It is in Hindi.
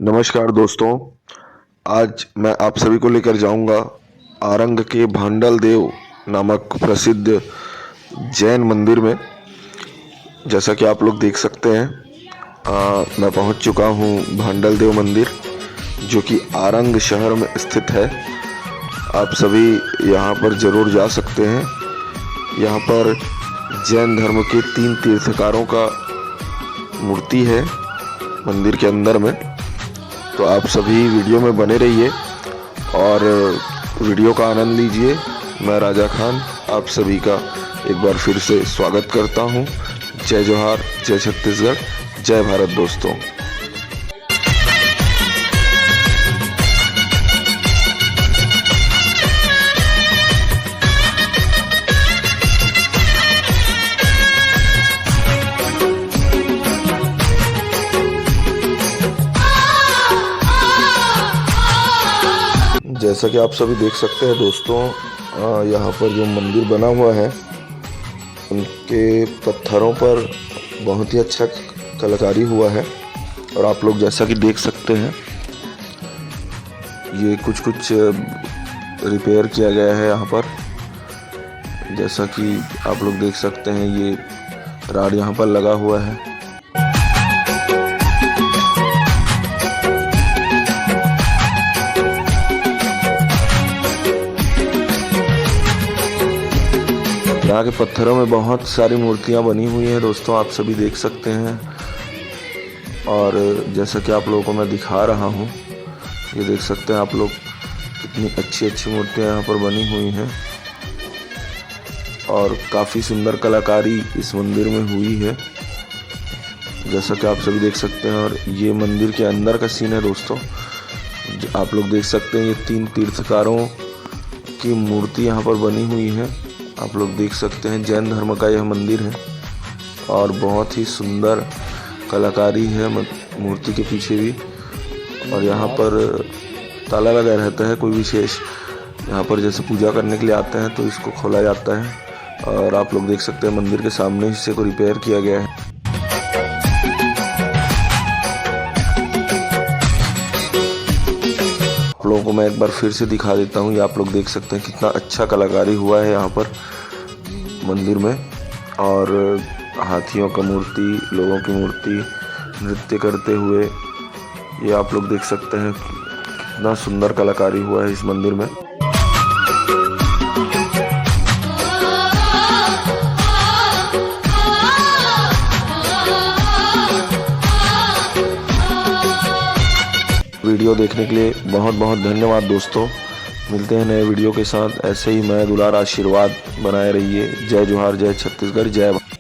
नमस्कार दोस्तों। आज मैं आप सभी को लेकर जाऊंगा आरंग के भांडल देव नामक प्रसिद्ध जैन मंदिर में। जैसा कि आप लोग देख सकते हैं, मैं पहुंच चुका हूं भांडल देव मंदिर, जो कि आरंग शहर में स्थित है। आप सभी यहां पर जरूर जा सकते हैं। यहां पर जैन धर्म के 3 तीर्थकारों का मूर्ति है मंदिर के अंदर में। तो आप सभी वीडियो में बने रहिए और वीडियो का आनंद लीजिए। मैं राजा खान आप सभी का एक बार फिर से स्वागत करता हूं। जय जोहार, जय छत्तीसगढ़, जय भारत दोस्तों। जैसा कि आप सभी देख सकते हैं दोस्तों, यहाँ पर जो मंदिर बना हुआ है उनके पत्थरों पर बहुत ही अच्छा कलाकारी हुआ है। और आप लोग जैसा कि देख सकते हैं, ये कुछ रिपेयर किया गया है यहाँ पर। जैसा कि आप लोग देख सकते हैं, ये राड यहाँ पर लगा हुआ है। यहाँ के पत्थरों में बहुत सारी मूर्तियाँ बनी हुई हैं दोस्तों, आप सभी देख सकते हैं। और जैसा कि आप लोगों को मैं दिखा रहा हूँ, ये देख सकते हैं आप लोग, कितनी अच्छी मूर्तियाँ यहाँ पर बनी हुई हैं। और काफ़ी सुंदर कलाकारी इस मंदिर में हुई है, जैसा कि आप सभी देख सकते हैं। और ये मंदिर के अंदर का सीन है दोस्तों। आप लोग देख सकते हैं, ये 3 तीर्थकारों की मूर्ति यहाँ पर बनी हुई है। आप लोग देख सकते हैं, जैन धर्म का यह मंदिर है और बहुत ही सुंदर कलाकारी है मूर्ति के पीछे भी। और यहाँ पर ताला लगा रहता है, कोई विशेष यहाँ पर जैसे पूजा करने के लिए आते हैं तो इसको खोला जाता है। और आप लोग देख सकते हैं, मंदिर के सामने हिस्से को रिपेयर किया गया है। आप लोगों को मैं एक बार फिर से दिखा देता हूँ। ये आप लोग देख सकते हैं, कितना अच्छा कलाकारी हुआ है यहाँ पर मंदिर में। और हाथियों का मूर्ति, लोगों की मूर्ति नृत्य करते हुए, ये आप लोग देख सकते हैं, कितना सुंदर कलाकारी हुआ है इस मंदिर में। वीडियो देखने के लिए बहुत बहुत धन्यवाद दोस्तों। मिलते हैं नए वीडियो के साथ। ऐसे ही मैं दुलार आशीर्वाद बनाए रहिए। जय जोहार, जय छत्तीसगढ़, जय भारत।